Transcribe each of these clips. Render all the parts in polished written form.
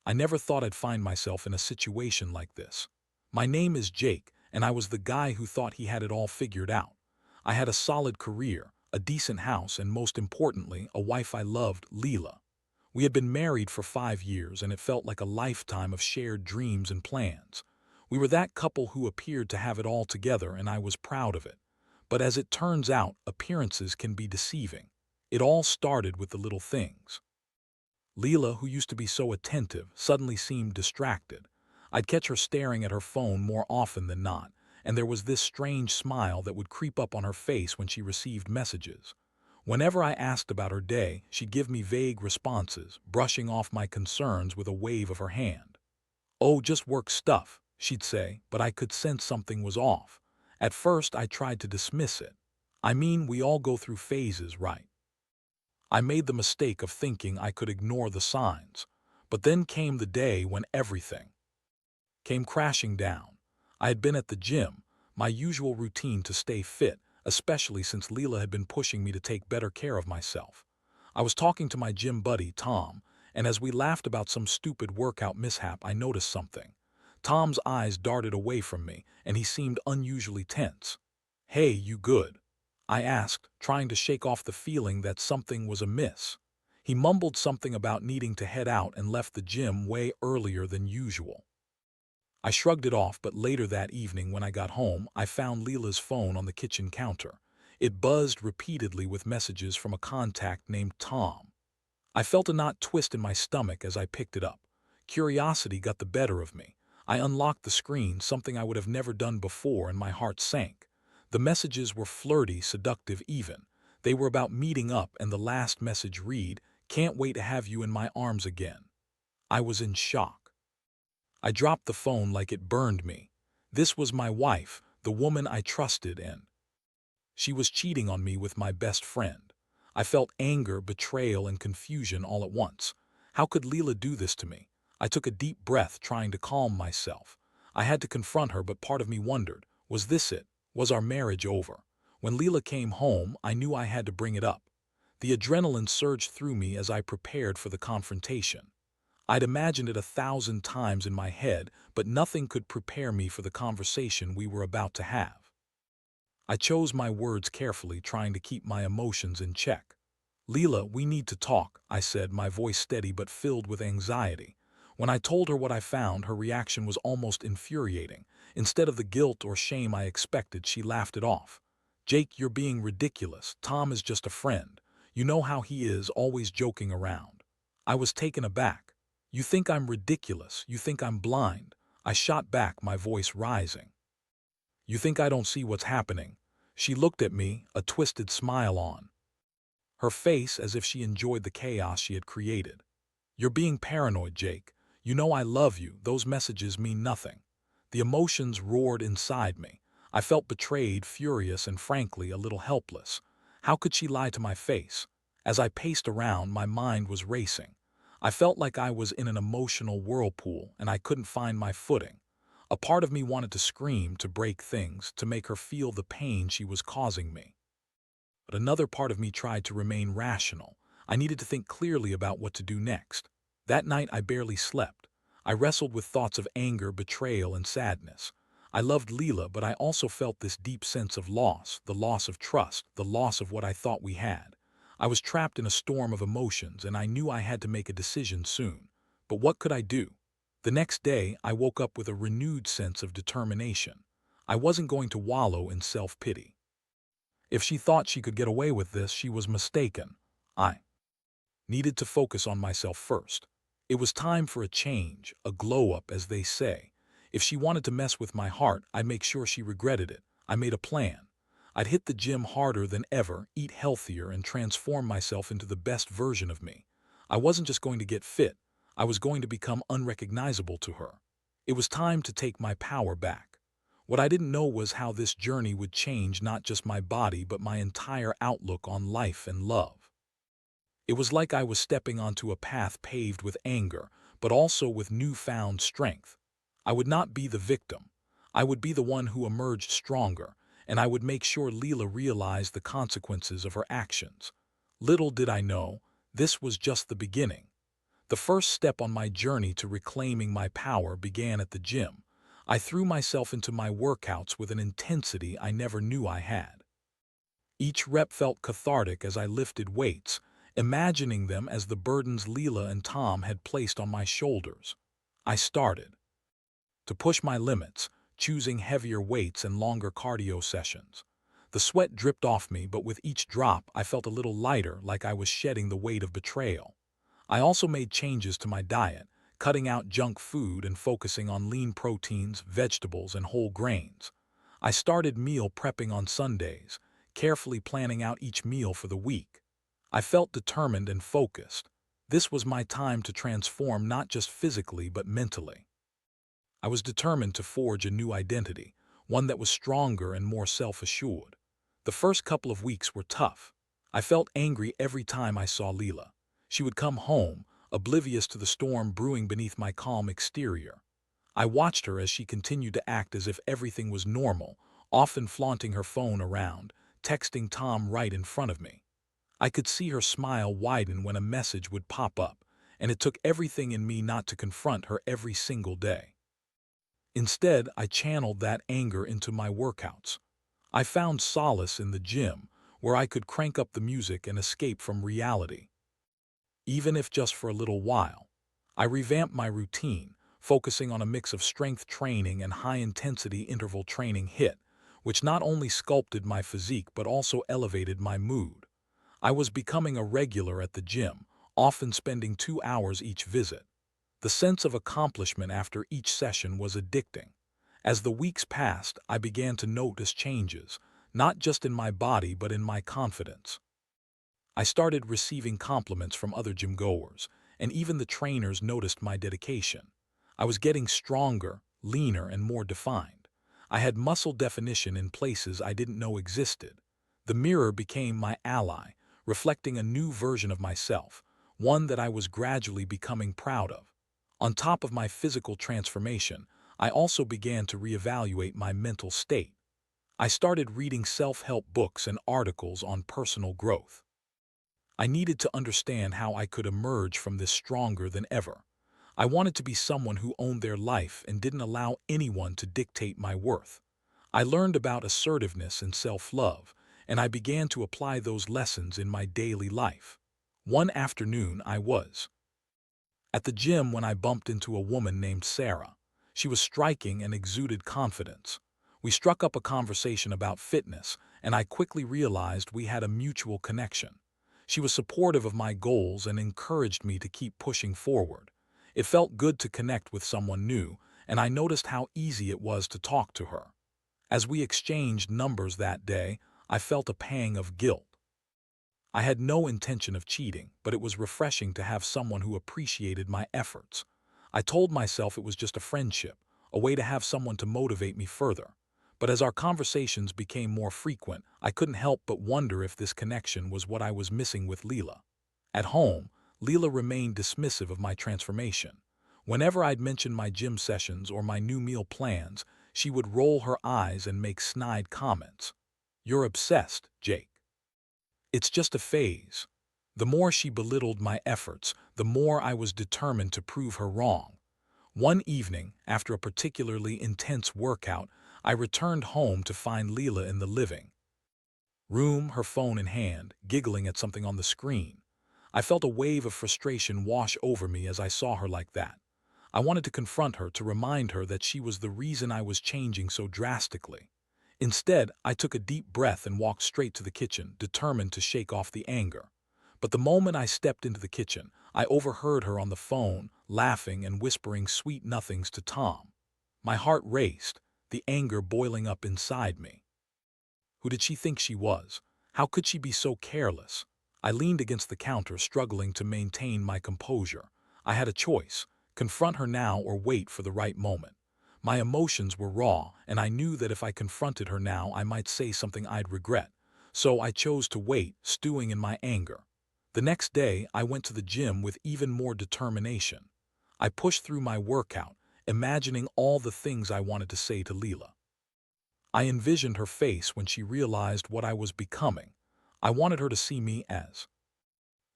I never thought I'd find myself in a situation like this. My name is Jake, and I was the guy who thought he had it all figured out. I had a solid career, a decent house, and most importantly, a wife I loved, Leela. We had been married for 5 years, and it felt like a lifetime of shared dreams and plans. We were that couple who appeared to have it all together, and I was proud of it. But as it turns out, appearances can be deceiving. It all started with the little things. Leela, who used to be so attentive, suddenly seemed distracted. I'd catch her staring at her phone more often than not, and there was this strange smile that would creep up on her face when she received messages. Whenever I asked about her day, she'd give me vague responses, brushing off my concerns with a wave of her hand. "Oh, just work stuff," she'd say, but I could sense something was off. At first, I tried to dismiss it. I mean, we all go through phases, right? I made the mistake of thinking I could ignore the signs. But then came the day when everything came crashing down. I had been at the gym, my usual routine to stay fit, especially since Leela had been pushing me to take better care of myself. I was talking to my gym buddy, Tom, and as we laughed about some stupid workout mishap, I noticed something. Tom's eyes darted away from me, and he seemed unusually tense. "Hey, you good?" I asked, trying to shake off the feeling that something was amiss. He mumbled something about needing to head out and left the gym way earlier than usual. I shrugged it off, but later that evening when I got home, I found Leela's phone on the kitchen counter. It buzzed repeatedly with messages from a contact named Tom. I felt a knot twist in my stomach as I picked it up. Curiosity got the better of me. I unlocked the screen, something I would have never done before, and my heart sank. The messages were flirty, seductive even. They were about meeting up, and the last message read, "Can't wait to have you in my arms again." I was in shock. I dropped the phone like it burned me. This was my wife, the woman I trusted, and she was cheating on me with my best friend. I felt anger, betrayal, and confusion all at once. How could Leela do this to me? I took a deep breath, trying to calm myself. I had to confront her, but part of me wondered, was this it? Was our marriage over? When Leela came home, I knew I had to bring it up. The adrenaline surged through me as I prepared for the confrontation. I'd imagined it 1,000 times in my head, but nothing could prepare me for the conversation we were about to have. I chose my words carefully, trying to keep my emotions in check. "Leela, we need to talk," I said, my voice steady but filled with anxiety. When I told her what I found, her reaction was almost infuriating. Instead of the guilt or shame I expected, she laughed it off. "Jake, you're being ridiculous. Tom is just a friend. You know how he is, always joking around." I was taken aback. "You think I'm ridiculous? You think I'm blind?" I shot back, my voice rising. "You think I don't see what's happening?" She looked at me, a twisted smile on her face as if she enjoyed the chaos she had created. "You're being paranoid, Jake. You know I love you. Those messages mean nothing." The emotions roared inside me. I felt betrayed, furious, and frankly a little helpless. How could she lie to my face? As I paced around, my mind was racing. I felt like I was in an emotional whirlpool, and I couldn't find my footing. A part of me wanted to scream, to break things, to make her feel the pain she was causing me. But another part of me tried to remain rational. I needed to think clearly about what to do next. That night I barely slept. I wrestled with thoughts of anger, betrayal, and sadness. I loved Leela, but I also felt this deep sense of loss, the loss of trust, the loss of what I thought we had. I was trapped in a storm of emotions, and I knew I had to make a decision soon. But what could I do? The next day, I woke up with a renewed sense of determination. I wasn't going to wallow in self-pity. If she thought she could get away with this, she was mistaken. I needed to focus on myself first. It was time for a change, a glow-up, as they say. If she wanted to mess with my heart, I'd make sure she regretted it. I made a plan. I'd hit the gym harder than ever, eat healthier, and transform myself into the best version of me. I wasn't just going to get fit. I was going to become unrecognizable to her. It was time to take my power back. What I didn't know was how this journey would change not just my body, but my entire outlook on life and love. It was like I was stepping onto a path paved with anger, but also with newfound strength. I would not be the victim. I would be the one who emerged stronger, and I would make sure Leela realized the consequences of her actions. Little did I know, this was just the beginning. The first step on my journey to reclaiming my power began at the gym. I threw myself into my workouts with an intensity I never knew I had. Each rep felt cathartic as I lifted weights, imagining them as the burdens Leela and Tom had placed on my shoulders. I started to push my limits, choosing heavier weights and longer cardio sessions. The sweat dripped off me, but with each drop I felt a little lighter, like I was shedding the weight of betrayal. I also made changes to my diet, cutting out junk food and focusing on lean proteins, vegetables, and whole grains. I started meal prepping on Sundays, carefully planning out each meal for the week. I felt determined and focused. This was my time to transform not just physically but mentally. I was determined to forge a new identity, one that was stronger and more self-assured. The first couple of weeks were tough. I felt angry every time I saw Leela. She would come home, oblivious to the storm brewing beneath my calm exterior. I watched her as she continued to act as if everything was normal, often flaunting her phone around, texting Tom right in front of me. I could see her smile widen when a message would pop up, and it took everything in me not to confront her every single day. Instead, I channeled that anger into my workouts. I found solace in the gym, where I could crank up the music and escape from reality, even if just for a little while. I revamped my routine, focusing on a mix of strength training and high-intensity interval training HIIT, which not only sculpted my physique but also elevated my mood. I was becoming a regular at the gym, often spending 2 hours each visit. The sense of accomplishment after each session was addicting. As the weeks passed, I began to notice changes, not just in my body but in my confidence. I started receiving compliments from other gym goers, and even the trainers noticed my dedication. I was getting stronger, leaner, and more defined. I had muscle definition in places I didn't know existed. The mirror became my ally, reflecting a new version of myself, one that I was gradually becoming proud of. On top of my physical transformation, I also began to reevaluate my mental state. I started reading self-help books and articles on personal growth. I needed to understand how I could emerge from this stronger than ever. I wanted to be someone who owned their life and didn't allow anyone to dictate my worth. I learned about assertiveness and self-love, and I began to apply those lessons in my daily life. One afternoon, I was at the gym when I bumped into a woman named Sarah. She was striking and exuded confidence. We struck up a conversation about fitness, and I quickly realized we had a mutual connection. She was supportive of my goals and encouraged me to keep pushing forward. It felt good to connect with someone new, and I noticed how easy it was to talk to her. As we exchanged numbers that day, I felt a pang of guilt. I had no intention of cheating, but it was refreshing to have someone who appreciated my efforts. I told myself it was just a friendship, a way to have someone to motivate me further. But as our conversations became more frequent, I couldn't help but wonder if this connection was what I was missing with Leela. At home, Leela remained dismissive of my transformation. Whenever I'd mention my gym sessions or my new meal plans, she would roll her eyes and make snide comments. "You're obsessed, Jake. It's just a phase." The more she belittled my efforts, the more I was determined to prove her wrong. One evening, after a particularly intense workout, I returned home to find Leela in the living room, her phone in hand, giggling at something on the screen. I felt a wave of frustration wash over me as I saw her like that. I wanted to confront her, to remind her that she was the reason I was changing so drastically. Instead, I took a deep breath and walked straight to the kitchen, determined to shake off the anger. But the moment I stepped into the kitchen, I overheard her on the phone, laughing and whispering sweet nothings to Tom. My heart raced, the anger boiling up inside me. Who did she think she was? How could she be so careless? I leaned against the counter, struggling to maintain my composure. I had a choice: confront her now or wait for the right moment. My emotions were raw, and I knew that if I confronted her now, I might say something I'd regret. So I chose to wait, stewing in my anger. The next day, I went to the gym with even more determination. I pushed through my workout, imagining all the things I wanted to say to Leela. I envisioned her face when she realized what I was becoming. I wanted her to see me as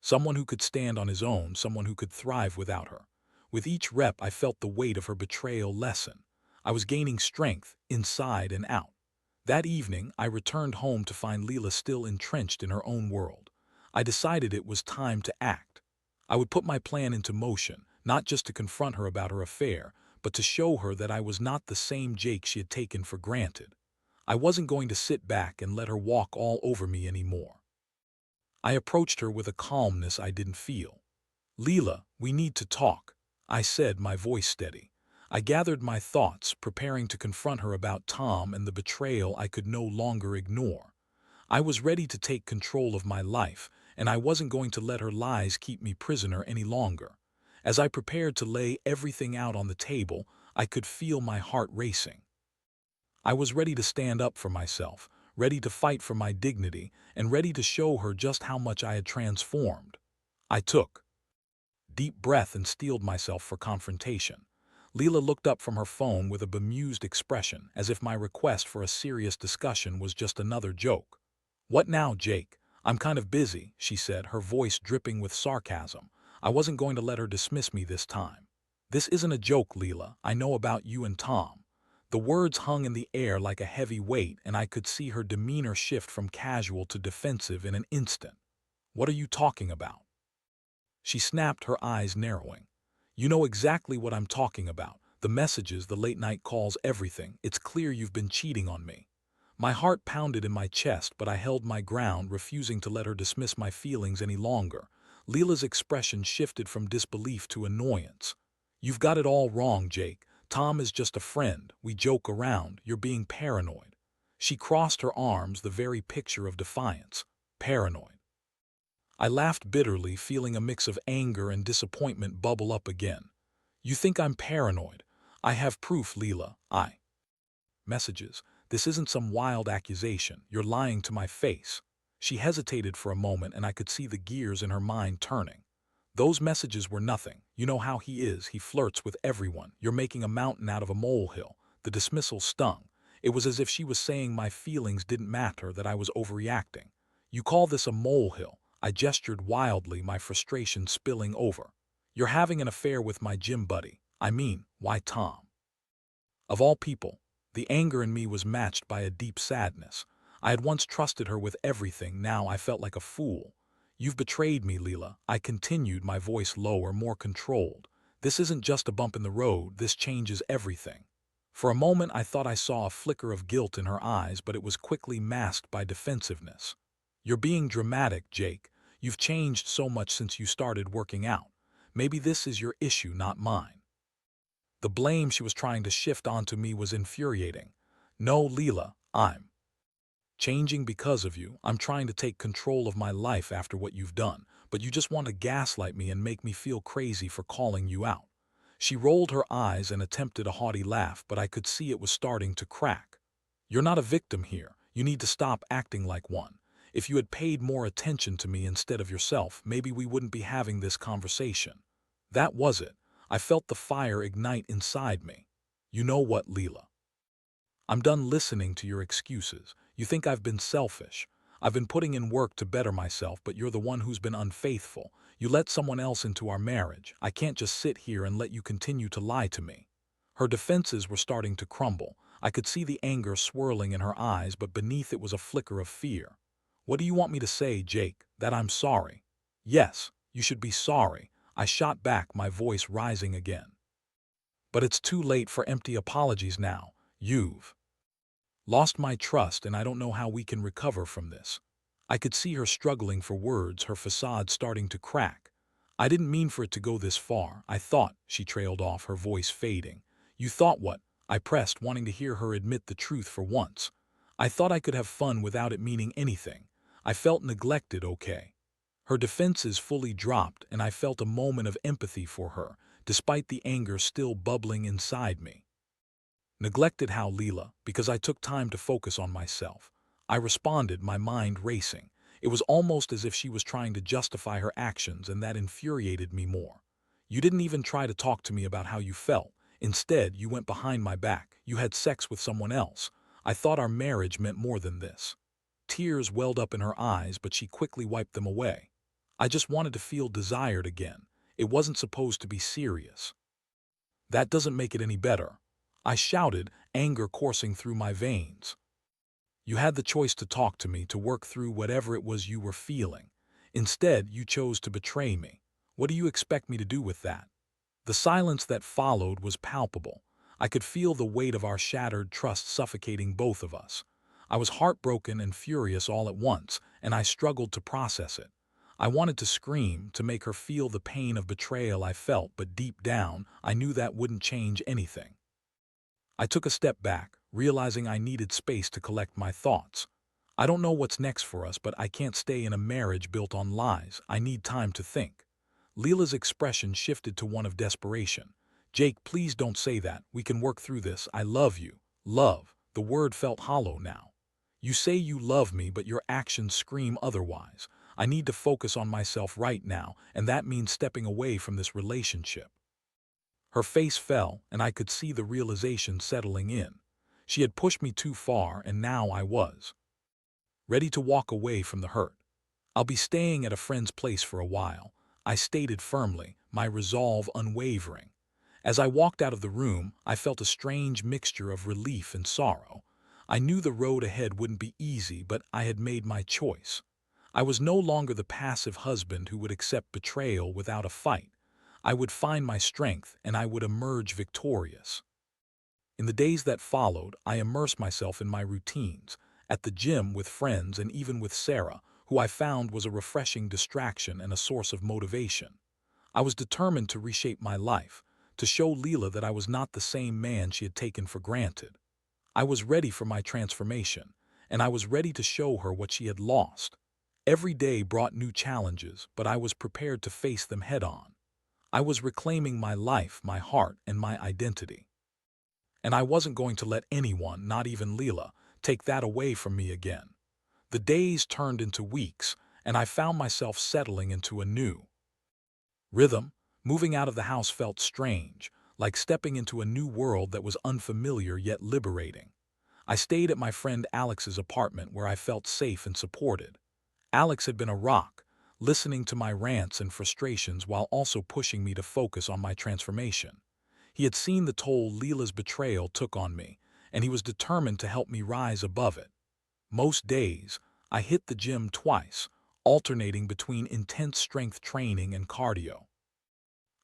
Someone who could stand on his own, someone who could thrive without her. With each rep, I felt the weight of her betrayal lessen. I was gaining strength, inside and out. That evening, I returned home to find Leela still entrenched in her own world. I decided it was time to act. I would put my plan into motion, not just to confront her about her affair, but to show her that I was not the same Jake she had taken for granted. I wasn't going to sit back and let her walk all over me anymore. I approached her with a calmness I didn't feel. "Leela, we need to talk," I said, my voice steady. I gathered my thoughts, preparing to confront her about Tom and the betrayal I could no longer ignore. I was ready to take control of my life, and I wasn't going to let her lies keep me prisoner any longer. As I prepared to lay everything out on the table, I could feel my heart racing. I was ready to stand up for myself, ready to fight for my dignity, and ready to show her just how much I had transformed. I took deep breath and steeled myself for confrontation. Leela looked up from her phone with a bemused expression, as if my request for a serious discussion was just another joke. "What now, Jake? I'm kind of busy," she said, her voice dripping with sarcasm. I wasn't going to let her dismiss me this time. "This isn't a joke, Leela. I know about you and Tom." The words hung in the air like a heavy weight, and I could see her demeanor shift from casual to defensive in an instant. "What are you talking about?" She snapped, her eyes narrowing. "You know exactly what I'm talking about. The messages, the late-night calls, everything. It's clear you've been cheating on me." My heart pounded in my chest, but I held my ground, refusing to let her dismiss my feelings any longer. Leela's expression shifted from disbelief to annoyance. "You've got it all wrong, Jake. Tom is just a friend. We joke around. You're being paranoid." She crossed her arms, the very picture of defiance. Paranoid. I laughed bitterly, feeling a mix of anger and disappointment bubble up again. "You think I'm paranoid? I have proof, Leela. Messages. This isn't some wild accusation. You're lying to my face." She hesitated for a moment, and I could see the gears in her mind turning. "Those messages were nothing. You know how he is. He flirts with everyone. You're making a mountain out of a molehill." The dismissal stung. It was as if she was saying my feelings didn't matter, that I was overreacting. "You call this a molehill?" I gestured wildly, my frustration spilling over. "You're having an affair with my gym buddy. I mean, why Tom?" Of all people, the anger in me was matched by a deep sadness. I had once trusted her with everything, now I felt like a fool. "You've betrayed me, Leela," I continued, my voice lower, more controlled. "This isn't just a bump in the road, this changes everything." For a moment I thought I saw a flicker of guilt in her eyes, but it was quickly masked by defensiveness. "You're being dramatic, Jake. You've changed so much since you started working out. Maybe this is your issue, not mine." The blame she was trying to shift onto me was infuriating. "No, Leela, I'm changing because of you. I'm trying to take control of my life after what you've done, but you just want to gaslight me and make me feel crazy for calling you out." She rolled her eyes and attempted a haughty laugh, but I could see it was starting to crack. "You're not a victim here. You need to stop acting like one. If you had paid more attention to me instead of yourself, maybe we wouldn't be having this conversation." That was it. I felt the fire ignite inside me. "You know what, Leela? I'm done listening to your excuses. You think I've been selfish. I've been putting in work to better myself, but you're the one who's been unfaithful. You let someone else into our marriage. I can't just sit here and let you continue to lie to me." Her defenses were starting to crumble. I could see the anger swirling in her eyes, but beneath it was a flicker of fear. "What do you want me to say, Jake? That I'm sorry?" "Yes, you should be sorry," I shot back, my voice rising again. "But it's too late for empty apologies now. You've lost my trust, and I don't know how we can recover from this." I could see her struggling for words, her facade starting to crack. "I didn't mean for it to go this far. I thought," she trailed off, her voice fading. "You thought what?" I pressed, wanting to hear her admit the truth for once. "I thought I could have fun without it meaning anything. I felt neglected, okay?" Her defenses fully dropped, and I felt a moment of empathy for her, despite the anger still bubbling inside me. "Neglected how, Leela?" "Because I took time to focus on myself." I responded, my mind racing. It was almost as if she was trying to justify her actions, and that infuriated me more. "You didn't even try to talk to me about how you felt. Instead, you went behind my back. You had sex with someone else. I thought our marriage meant more than this." Tears welled up in her eyes, but she quickly wiped them away. I just wanted to feel desired again. It wasn't supposed to be serious. That doesn't make it any better. I shouted, anger coursing through my veins. You had the choice to talk to me, to work through whatever it was you were feeling. Instead, you chose to betray me. What do you expect me to do with that? The silence that followed was palpable. I could feel the weight of our shattered trust suffocating both of us. I was heartbroken and furious all at once, and I struggled to process it. I wanted to scream, to make her feel the pain of betrayal I felt, but deep down, I knew that wouldn't change anything. I took a step back, realizing I needed space to collect my thoughts. I don't know what's next for us, but I can't stay in a marriage built on lies. I need time to think. Leela's expression shifted to one of desperation. Jake, please don't say that. We can work through this. I love you. Love. The word felt hollow now. You say you love me, but your actions scream otherwise. I need to focus on myself right now, and that means stepping away from this relationship. Her face fell, and I could see the realization settling in. She had pushed me too far, and now I was ready to walk away from the hurt. I'll be staying at a friend's place for a while, I stated firmly, my resolve unwavering. As I walked out of the room, I felt a strange mixture of relief and sorrow. I knew the road ahead wouldn't be easy, but I had made my choice. I was no longer the passive husband who would accept betrayal without a fight. I would find my strength, and I would emerge victorious. In the days that followed, I immersed myself in my routines, at the gym with friends and even with Sarah, who I found was a refreshing distraction and a source of motivation. I was determined to reshape my life, to show Leela that I was not the same man she had taken for granted. I was ready for my transformation, and I was ready to show her what she had lost. Every day brought new challenges, but I was prepared to face them head-on. I was reclaiming my life, my heart, and my identity. And I wasn't going to let anyone, not even Leela, take that away from me again. The days turned into weeks, and I found myself settling into a new rhythm. Moving out of the house felt strange, like stepping into a new world that was unfamiliar yet liberating. I stayed at my friend Alex's apartment, where I felt safe and supported. Alex had been a rock, listening to my rants and frustrations while also pushing me to focus on my transformation. He had seen the toll Leela's betrayal took on me, and he was determined to help me rise above it. Most days, I hit the gym twice, alternating between intense strength training and cardio.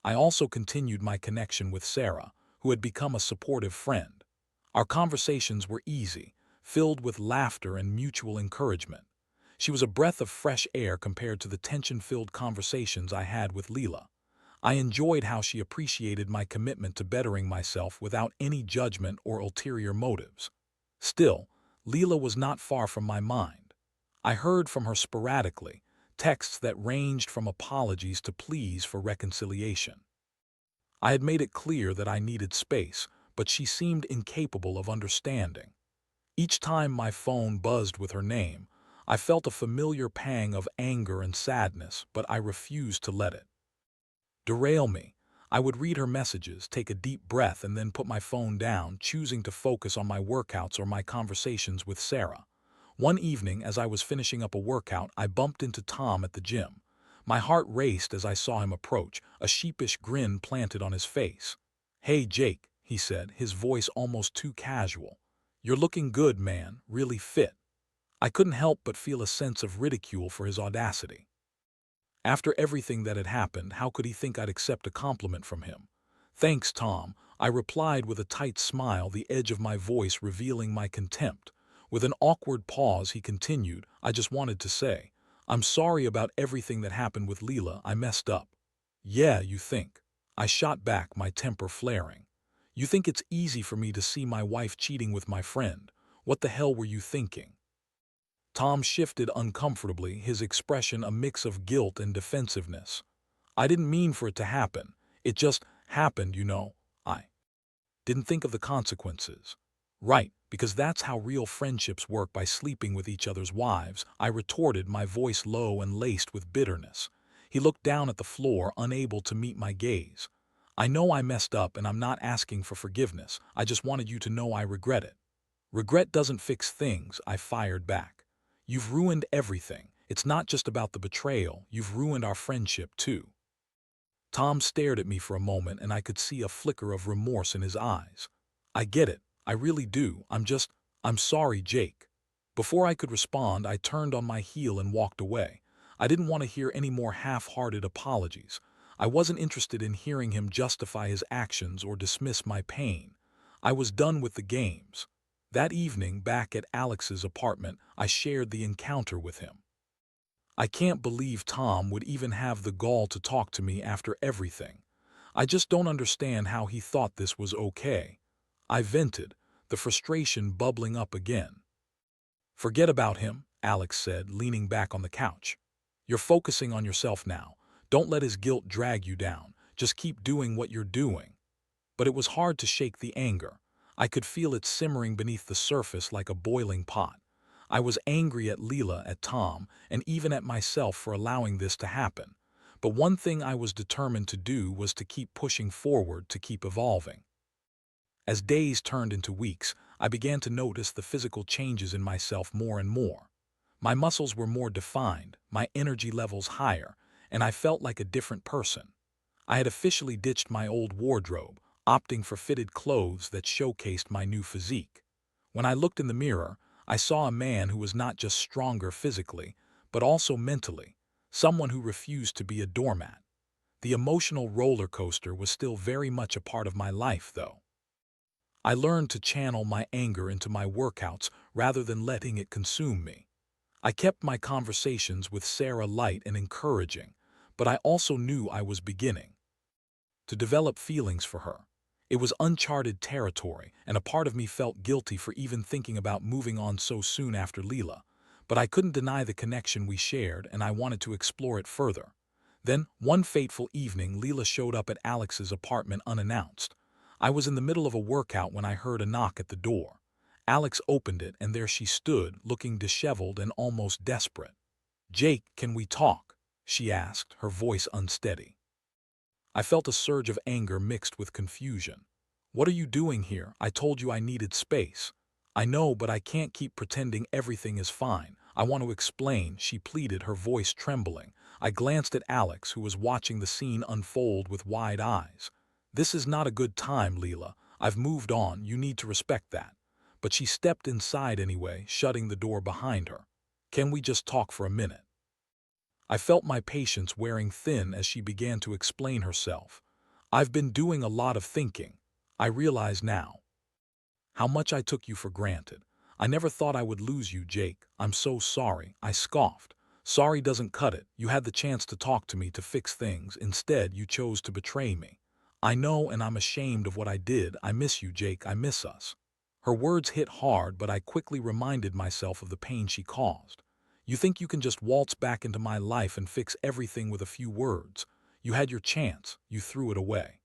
I also continued my connection with Sarah, who had become a supportive friend. Our conversations were easy, filled with laughter and mutual encouragement. She was a breath of fresh air compared to the tension-filled conversations I had with Leela. I enjoyed how she appreciated my commitment to bettering myself without any judgment or ulterior motives. Still, Leela was not far from my mind. I heard from her sporadically, texts that ranged from apologies to pleas for reconciliation. I had made it clear that I needed space, but she seemed incapable of understanding. Each time my phone buzzed with her name, I felt a familiar pang of anger and sadness, but I refused to let it derail me. I would read her messages, take a deep breath, and then put my phone down, choosing to focus on my workouts or my conversations with Sarah. One evening, as I was finishing up a workout, I bumped into Tom at the gym. My heart raced as I saw him approach, a sheepish grin planted on his face. "Hey, Jake," he said, his voice almost too casual. "You're looking good, man, really fit." I couldn't help but feel a sense of ridicule for his audacity. After everything that had happened, how could he think I'd accept a compliment from him? "Thanks, Tom," I replied with a tight smile, the edge of my voice revealing my contempt. With an awkward pause, he continued, "I just wanted to say, I'm sorry about everything that happened with Leela. I messed up." "Yeah, you think?" I shot back, my temper flaring. "You think it's easy for me to see my wife cheating with my friend? What the hell were you thinking?" Tom shifted uncomfortably, his expression a mix of guilt and defensiveness. "I didn't mean for it to happen. It just happened, you know. I didn't think of the consequences." "Right, because that's how real friendships work, by sleeping with each other's wives," I retorted, my voice low and laced with bitterness. He looked down at the floor, unable to meet my gaze. "I know I messed up, and I'm not asking for forgiveness. I just wanted you to know I regret it." "Regret doesn't fix things," I fired back. "You've ruined everything, It's not just about the betrayal, you've ruined our friendship too. Tom stared at me for a moment and I could see a flicker of remorse in his eyes. I get it, I really do, I'm sorry, Jake. Before I could respond, I turned on my heel and walked away. I didn't want to hear any more half-hearted apologies. I wasn't interested in hearing him justify his actions or dismiss my pain. I was done with the games. That evening, back at Alex's apartment, I shared the encounter with him. I can't believe Tom would even have the gall to talk to me after everything. I just don't understand how he thought this was okay. I vented, the frustration bubbling up again. Forget about him, Alex said, leaning back on the couch. You're focusing on yourself now. Don't let his guilt drag you down. Just keep doing what you're doing. But it was hard to shake the anger. I could feel it simmering beneath the surface like a boiling pot. I was angry at Leela, at Tom, and even at myself for allowing this to happen. But one thing I was determined to do was to keep pushing forward, to keep evolving. As days turned into weeks, I began to notice the physical changes in myself more and more. My muscles were more defined, my energy levels higher, and I felt like a different person. I had officially ditched my old wardrobe, opting for fitted clothes that showcased my new physique. When I looked in the mirror, I saw a man who was not just stronger physically, but also mentally, someone who refused to be a doormat. The emotional roller coaster was still very much a part of my life, though. I learned to channel my anger into my workouts rather than letting it consume me. I kept my conversations with Sarah light and encouraging, but I also knew I was beginning to develop feelings for her. It was uncharted territory, and a part of me felt guilty for even thinking about moving on so soon after Leela. But I couldn't deny the connection we shared, and I wanted to explore it further. Then, one fateful evening, Leela showed up at Alex's apartment unannounced. I was in the middle of a workout when I heard a knock at the door. Alex opened it, and there she stood, looking disheveled and almost desperate. "Jake, can we talk?" she asked, her voice unsteady. I felt a surge of anger mixed with confusion. "What are you doing here? I told you I needed space." "I know, but I can't keep pretending everything is fine. I want to explain," she pleaded, her voice trembling. I glanced at Alex, who was watching the scene unfold with wide eyes. "This is not a good time, Leela. I've moved on. You need to respect that." But she stepped inside anyway, shutting the door behind her. "Can we just talk for a minute?" I felt my patience wearing thin as she began to explain herself. "I've been doing a lot of thinking. I realize now how much I took you for granted. I never thought I would lose you, Jake. I'm so sorry," I scoffed. "Sorry doesn't cut it. You had the chance to talk to me, to fix things. Instead, you chose to betray me. I know, and I'm ashamed of what I did. I miss you, Jake. I miss us." Her words hit hard, but I quickly reminded myself of the pain she caused. "You think you can just waltz back into my life and fix everything with a few words? You had your chance. You threw it away."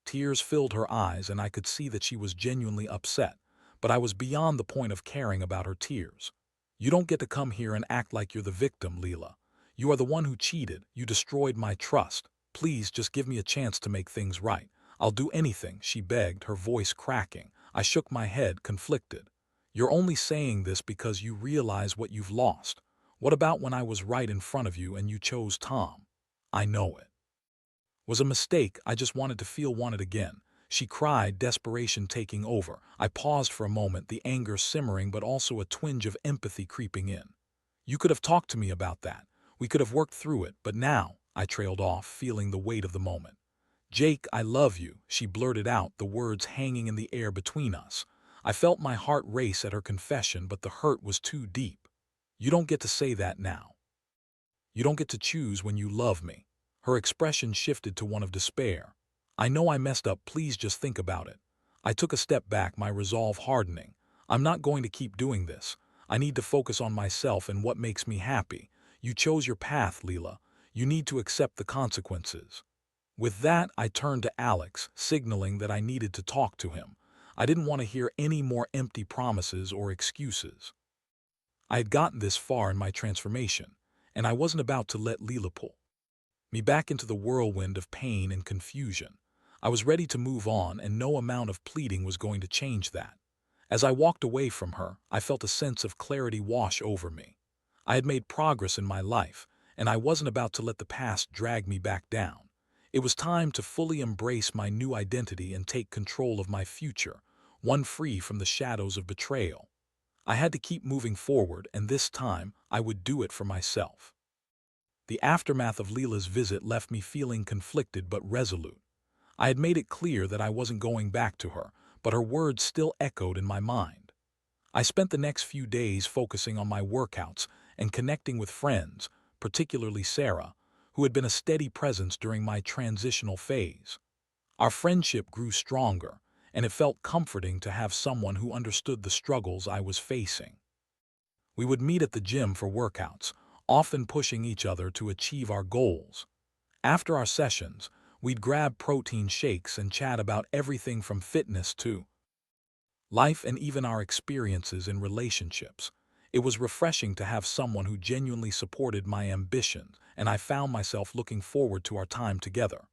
Tears filled her eyes, and I could see that she was genuinely upset, but I was beyond the point of caring about her tears. "You don't get to come here and act like you're the victim, Leela. You are the one who cheated. You destroyed my trust. Please just give me a chance to make things right. I'll do anything," she begged, her voice cracking. I shook my head, conflicted. "You're only saying this because you realize what you've lost. What about when I was right in front of you and you chose Tom?" "I know it was a mistake. I just wanted to feel wanted again," she cried, desperation taking over. I paused for a moment, the anger simmering but also a twinge of empathy creeping in. "You could have talked to me about that. We could have worked through it, but now," I trailed off, feeling the weight of the moment. "Jake, I love you," she blurted out, the words hanging in the air between us. I felt my heart race at her confession, but the hurt was too deep. "You don't get to say that now. You don't get to choose when you love me." Her expression shifted to one of despair. "I know I messed up. Please just think about it." I took a step back, my resolve hardening. "I'm not going to keep doing this. I need to focus on myself and what makes me happy. You chose your path, Leela. You need to accept the consequences." With that, I turned to Alex, signaling that I needed to talk to him. I didn't want to hear any more empty promises or excuses. I had gotten this far in my transformation, and I wasn't about to let Leela pull me back into the whirlwind of pain and confusion. I was ready to move on, and no amount of pleading was going to change that. As I walked away from her, I felt a sense of clarity wash over me. I had made progress in my life, and I wasn't about to let the past drag me back down. It was time to fully embrace my new identity and take control of my future, one free from the shadows of betrayal. I had to keep moving forward, and this time I would do it for myself. The aftermath of Leela's visit left me feeling conflicted but resolute. I had made it clear that I wasn't going back to her, but her words still echoed in my mind. I spent the next few days focusing on my workouts and connecting with friends, particularly Sarah, who had been a steady presence during my transitional phase. Our friendship grew stronger, and it felt comforting to have someone who understood the struggles I was facing. We would meet at the gym for workouts, often pushing each other to achieve our goals. After our sessions, we'd grab protein shakes and chat about everything from fitness to life and even our experiences in relationships. It was refreshing to have someone who genuinely supported my ambitions, and I found myself looking forward to our time together.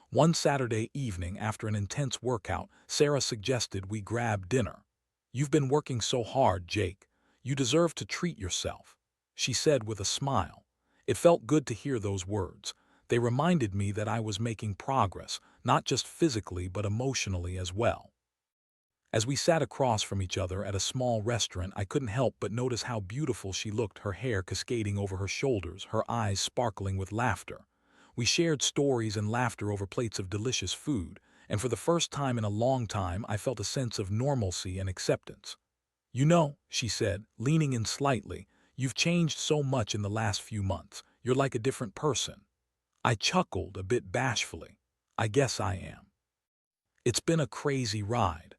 One Saturday evening after an intense workout, Sarah suggested we grab dinner. "You've been working so hard, Jake. You deserve to treat yourself," she said with a smile. It felt good to hear those words. They reminded me that I was making progress, not just physically but emotionally as well. As we sat across from each other at a small restaurant, I couldn't help but notice how beautiful she looked, her hair cascading over her shoulders, her eyes sparkling with laughter. We shared stories and laughter over plates of delicious food, and for the first time in a long time I felt a sense of normalcy and acceptance. "You know," she said, leaning in slightly, "you've changed so much in the last few months. You're like a different person." I chuckled a bit bashfully. "I guess I am. It's been a crazy ride.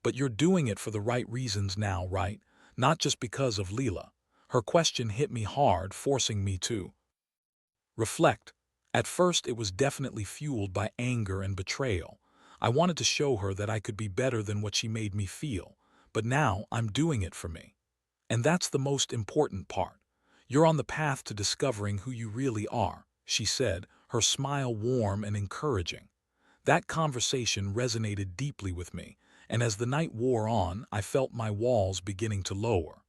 But you're doing it for the right reasons now, right? Not just because of Leela." Her question hit me hard, forcing me to reflect. At first, it was definitely fueled by anger and betrayal. I wanted to show her that I could be better than what she made me feel. But now, I'm doing it for me. And that's the most important part. "You're on the path to discovering who you really are," she said, her smile warm and encouraging. That conversation resonated deeply with me, and as the night wore on, I felt my walls beginning to lower.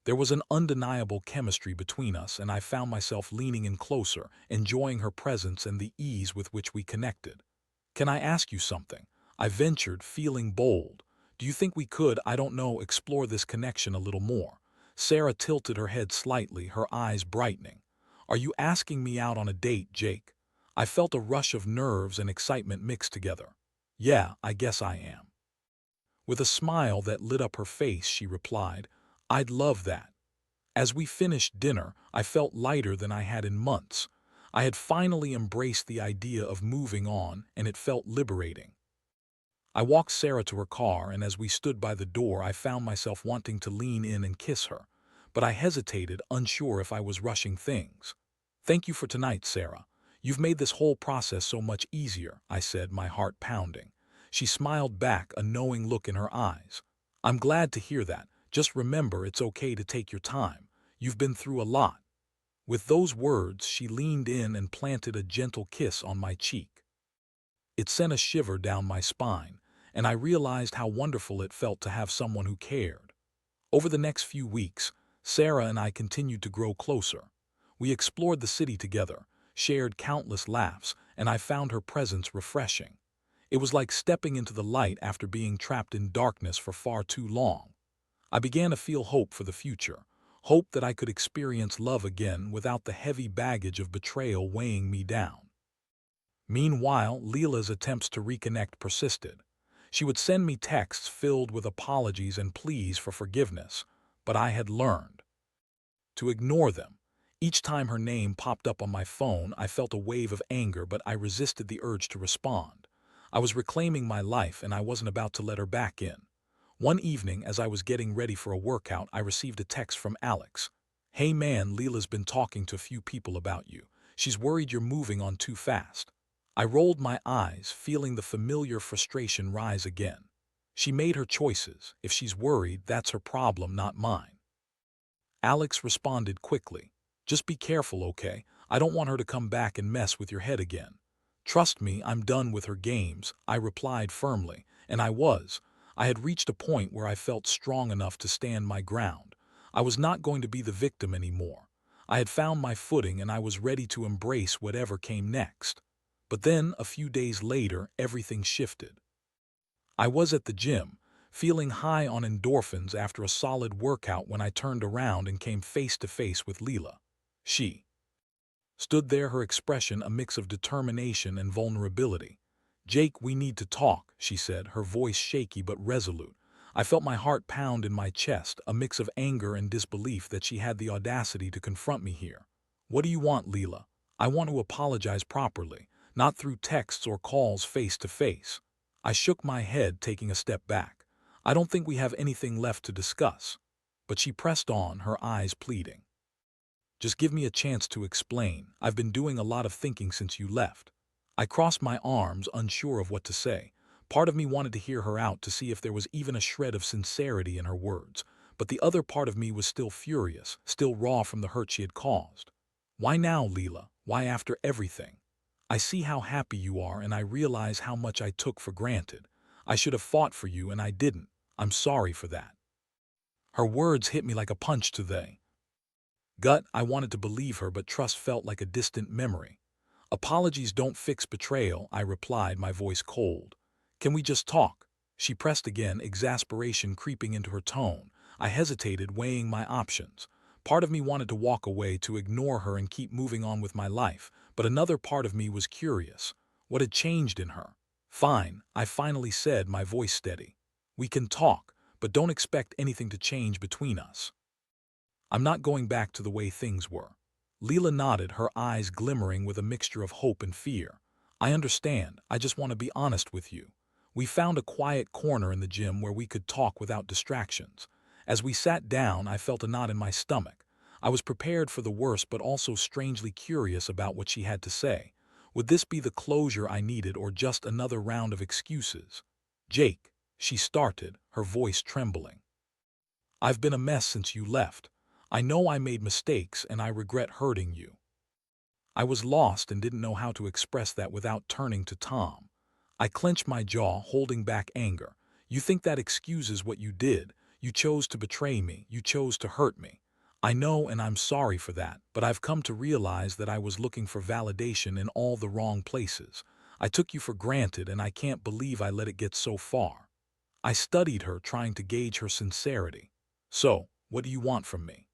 There was an undeniable chemistry between us, and I found myself leaning in closer, enjoying her presence and the ease with which we connected. "Can I ask you something?" I ventured, feeling bold. "Do you think we could, I don't know, explore this connection a little more?" Sarah tilted her head slightly, her eyes brightening. "Are you asking me out on a date, Jake?" I felt a rush of nerves and excitement mixed together. "Yeah, I guess I am." With a smile that lit up her face, she replied, "I'd love that." As we finished dinner, I felt lighter than I had in months. I had finally embraced the idea of moving on, and it felt liberating. I walked Sarah to her car, and as we stood by the door, I found myself wanting to lean in and kiss her. But I hesitated, unsure if I was rushing things. "Thank you for tonight, Sarah. You've made this whole process so much easier," I said, my heart pounding. She smiled back, a knowing look in her eyes. "I'm glad to hear that. Just remember, it's okay to take your time. You've been through a lot." With those words, she leaned in and planted a gentle kiss on my cheek. It sent a shiver down my spine, and I realized how wonderful it felt to have someone who cared. Over the next few weeks, Sarah and I continued to grow closer. We explored the city together, shared countless laughs, and I found her presence refreshing. It was like stepping into the light after being trapped in darkness for far too long. I began to feel hope for the future, hope that I could experience love again without the heavy baggage of betrayal weighing me down. Meanwhile, Leela's attempts to reconnect persisted. She would send me texts filled with apologies and pleas for forgiveness, but I had learned to ignore them. Each time her name popped up on my phone, I felt a wave of anger, but I resisted the urge to respond. I was reclaiming my life, and I wasn't about to let her back in. One evening, as I was getting ready for a workout, I received a text from Alex. "Hey man, Leela's been talking to a few people about you. She's worried you're moving on too fast." I rolled my eyes, feeling the familiar frustration rise again. She made her choices. If she's worried, that's her problem, not mine. Alex responded quickly. "Just be careful, okay? I don't want her to come back and mess with your head again." "Trust me, I'm done with her games," I replied firmly, and I was. I had reached a point where I felt strong enough to stand my ground. I was not going to be the victim anymore. I had found my footing and I was ready to embrace whatever came next. But then, a few days later, everything shifted. I was at the gym, feeling high on endorphins after a solid workout when I turned around and came face to face with Leela. She stood there, her expression a mix of determination and vulnerability. "Jake, we need to talk," she said, her voice shaky but resolute. I felt my heart pound in my chest, a mix of anger and disbelief that she had the audacity to confront me here. "What do you want, Leela?" "I want to apologize properly, not through texts or calls face to face." I shook my head, taking a step back. "I don't think we have anything left to discuss." But she pressed on, her eyes pleading. "Just give me a chance to explain. I've been doing a lot of thinking since you left." I crossed my arms, unsure of what to say. Part of me wanted to hear her out to see if there was even a shred of sincerity in her words, but the other part of me was still furious, still raw from the hurt she had caused. "Why now, Leela? Why after everything? I see how happy you are and I realize how much I took for granted. I should have fought for you and I didn't. I'm sorry for that." Her words hit me like a punch to the gut. I wanted to believe her, but trust felt like a distant memory. "Apologies don't fix betrayal," I replied, my voice cold. "Can we just talk?" She pressed again, exasperation creeping into her tone. I hesitated, weighing my options. Part of me wanted to walk away, to ignore her and keep moving on with my life, but another part of me was curious. What had changed in her? "Fine," I finally said, my voice steady. "We can talk, but don't expect anything to change between us. I'm not going back to the way things were." Leela nodded, her eyes glimmering with a mixture of hope and fear. "I understand. I just want to be honest with you." We found a quiet corner in the gym where we could talk without distractions. As we sat down, I felt a knot in my stomach. I was prepared for the worst, but also strangely curious about what she had to say. Would this be the closure I needed, or just another round of excuses? "Jake," she started, her voice trembling. "I've been a mess since you left. I know I made mistakes and I regret hurting you." I was lost and didn't know how to express that without turning to Tom. I clenched my jaw, holding back anger. "You think that excuses what you did? You chose to betray me. You chose to hurt me. I know, and I'm sorry for that, but I've come to realize that I was looking for validation in all the wrong places. I took you for granted and I can't believe I let it get so far." I studied her, trying to gauge her sincerity. "So, what do you want from me?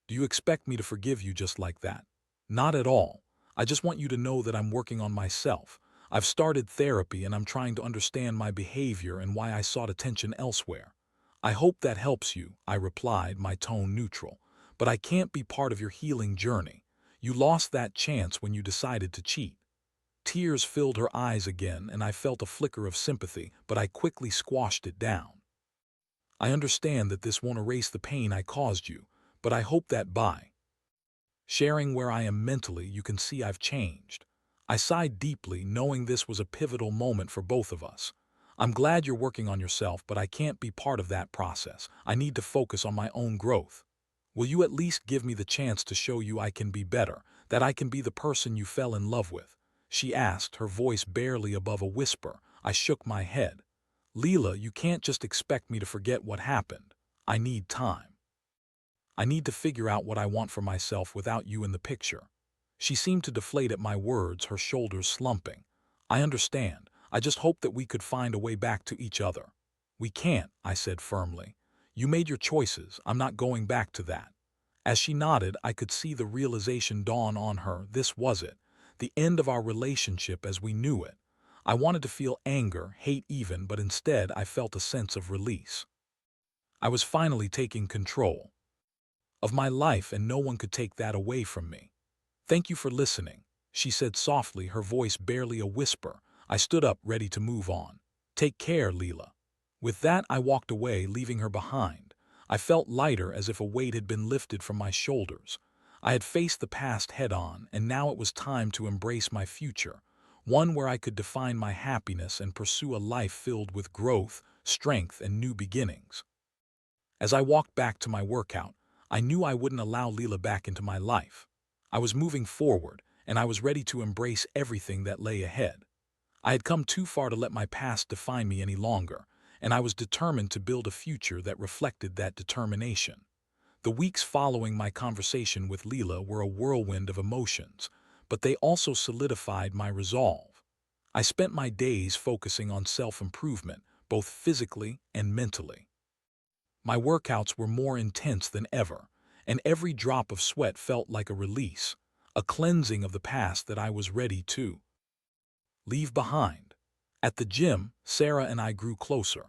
Do you expect me to forgive you just like that?" "Not at all. I just want you to know that I'm working on myself. I've started therapy and I'm trying to understand my behavior and why I sought attention elsewhere." "I hope that helps you," I replied, my tone neutral. "But I can't be part of your healing journey. You lost that chance when you decided to cheat." Tears filled her eyes again and I felt a flicker of sympathy, but I quickly squashed it down. "I understand that this won't erase the pain I caused you, but I hope that by sharing where I am mentally, you can see I've changed." I sighed deeply, knowing this was a pivotal moment for both of us. "I'm glad you're working on yourself, but I can't be part of that process. I need to focus on my own growth." "Will you at least give me the chance to show you I can be better, that I can be the person you fell in love with?" she asked, her voice barely above a whisper. I shook my head. "Leela, you can't just expect me to forget what happened. I need time. I need to figure out what I want for myself without you in the picture." She seemed to deflate at my words, her shoulders slumping. "I understand. I just hope that we could find a way back to each other." "We can't," I said firmly. "You made your choices. I'm not going back to that." As she nodded, I could see the realization dawn on her. This was it. The end of our relationship as we knew it. I wanted to feel anger, hate even, but instead I felt a sense of release. I was finally taking control of my life, and no one could take that away from me. "Thank you for listening," she said softly, her voice barely a whisper. I stood up, ready to move on. "Take care, Leela." With that, I walked away, leaving her behind. I felt lighter, as if a weight had been lifted from my shoulders. I had faced the past head-on, and now it was time to embrace my future, one where I could define my happiness and pursue a life filled with growth, strength, and new beginnings. As I walked back to my workout, I knew I wouldn't allow Leela back into my life. I was moving forward, and I was ready to embrace everything that lay ahead. I had come too far to let my past define me any longer, and I was determined to build a future that reflected that determination. The weeks following my conversation with Leela were a whirlwind of emotions, but they also solidified my resolve. I spent my days focusing on self-improvement, both physically and mentally. My workouts were more intense than ever, and every drop of sweat felt like a release, a cleansing of the past that I was ready to leave behind. At the gym, Sarah and I grew closer.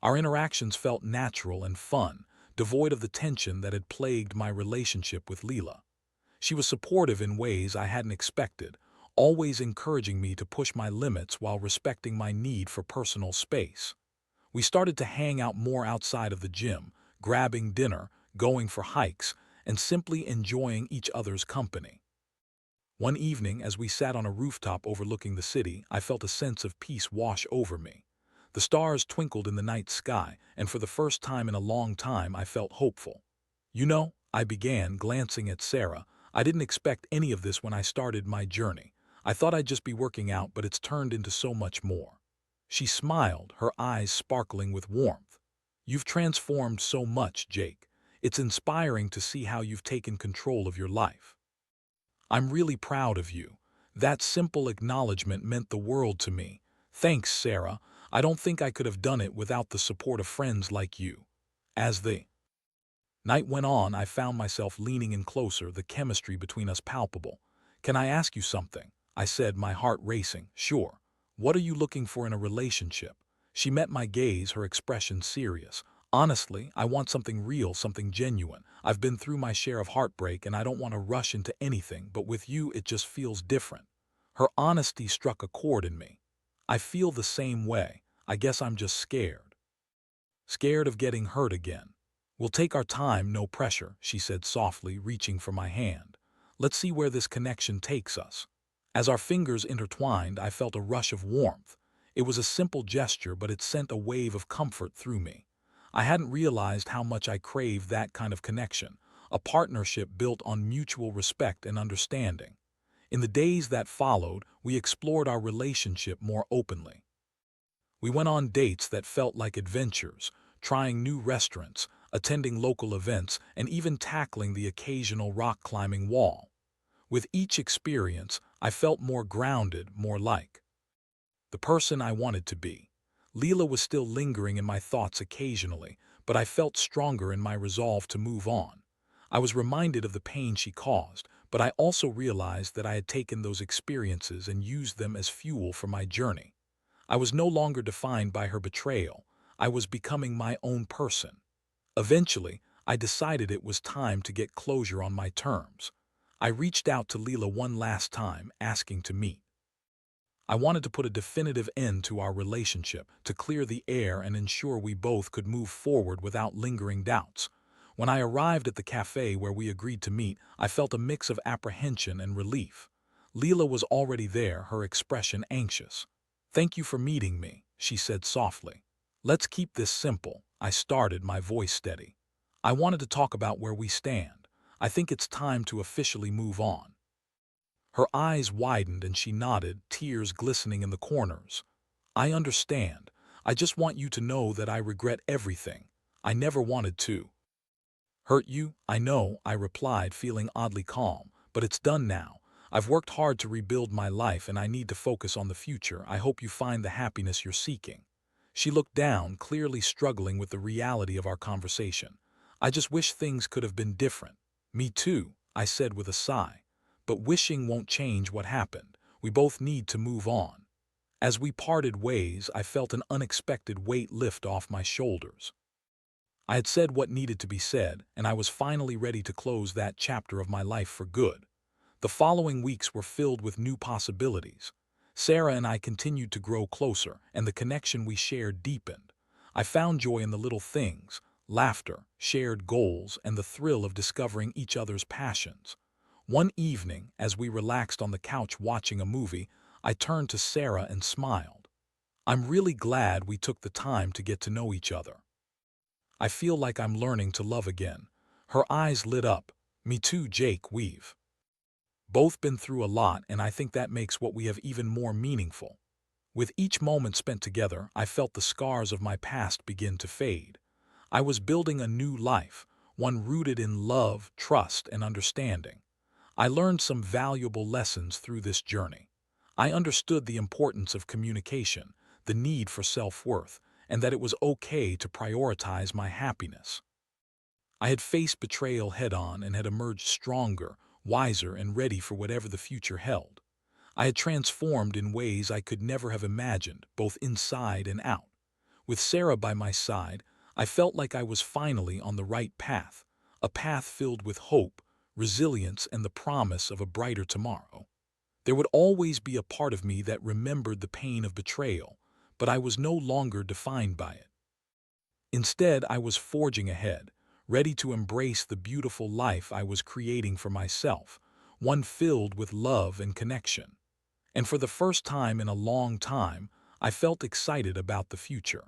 Our interactions felt natural and fun, devoid of the tension that had plagued my relationship with Leela. She was supportive in ways I hadn't expected, always encouraging me to push my limits while respecting my need for personal space. We started to hang out more outside of the gym, grabbing dinner, going for hikes, and simply enjoying each other's company. One evening, as we sat on a rooftop overlooking the city, I felt a sense of peace wash over me. The stars twinkled in the night sky, and for the first time in a long time I felt hopeful. You know, I began, glancing at Sarah. I didn't expect any of this when I started my journey. I thought I'd just be working out, but it's turned into so much more. She smiled, her eyes sparkling with warmth. You've transformed so much, Jake. It's inspiring to see how you've taken control of your life. I'm really proud of you. That simple acknowledgement meant the world to me. Thanks, Sarah. I don't think I could have done it without the support of friends like you. As the night went on, I found myself leaning in closer, the chemistry between us palpable. Can I ask you something? I said, my heart racing. Sure. What are you looking for in a relationship? She met my gaze, her expression serious. Honestly, I want something real, something genuine. I've been through my share of heartbreak and I don't want to rush into anything, but with you it just feels different. Her honesty struck a chord in me. I feel the same way. I guess I'm just scared. Scared of getting hurt again. We'll take our time, no pressure, she said softly, reaching for my hand. Let's see where this connection takes us. As our fingers intertwined, I felt a rush of warmth. It was a simple gesture, but it sent a wave of comfort through me. I hadn't realized how much I craved that kind of connection, a partnership built on mutual respect and understanding. In the days that followed, we explored our relationship more openly. We went on dates that felt like adventures, trying new restaurants, attending local events, and even tackling the occasional rock climbing wall. With each experience, I felt more grounded, more like the person I wanted to be. Leela was still lingering in my thoughts occasionally, but I felt stronger in my resolve to move on. I was reminded of the pain she caused, but I also realized that I had taken those experiences and used them as fuel for my journey. I was no longer defined by her betrayal. I was becoming my own person. Eventually, I decided it was time to get closure on my terms. I reached out to Leela one last time, asking to meet. I wanted to put a definitive end to our relationship, to clear the air and ensure we both could move forward without lingering doubts. When I arrived at the cafe where we agreed to meet, I felt a mix of apprehension and relief. Leela was already there, her expression anxious. Thank you for meeting me, she said softly. Let's keep this simple, I started, my voice steady. I wanted to talk about where we stand. I think it's time to officially move on. Her eyes widened and she nodded, tears glistening in the corners. I understand. I just want you to know that I regret everything. I never wanted to hurt you, I know, I replied, feeling oddly calm. But it's done now. I've worked hard to rebuild my life and I need to focus on the future. I hope you find the happiness you're seeking. She looked down, clearly struggling with the reality of our conversation. I just wish things could have been different. Me too, I said with a sigh. But wishing won't change what happened. We both need to move on. As we parted ways, I felt an unexpected weight lift off my shoulders. I had said what needed to be said, and I was finally ready to close that chapter of my life for good. The following weeks were filled with new possibilities. Sarah and I continued to grow closer, and the connection we shared deepened. I found joy in the little things, laughter, shared goals, and the thrill of discovering each other's passions. One evening, as we relaxed on the couch watching a movie, I turned to Sarah and smiled. I'm really glad we took the time to get to know each other. I feel like I'm learning to love again. Her eyes lit up. Me too, Jake, we've both been through a lot, and I think that makes what we have even more meaningful. With each moment spent together, I felt the scars of my past begin to fade. I was building a new life, one rooted in love, trust, and understanding. I learned some valuable lessons through this journey. I understood the importance of communication, the need for self-worth, and that it was okay to prioritize my happiness. I had faced betrayal head-on and had emerged stronger, wiser, and ready for whatever the future held. I had transformed in ways I could never have imagined, both inside and out. With Sarah by my side, I felt like I was finally on the right path, a path filled with hope, resilience, and the promise of a brighter tomorrow. There would always be a part of me that remembered the pain of betrayal, but I was no longer defined by it. Instead, I was forging ahead, ready to embrace the beautiful life I was creating for myself, one filled with love and connection. And for the first time in a long time, I felt excited about the future.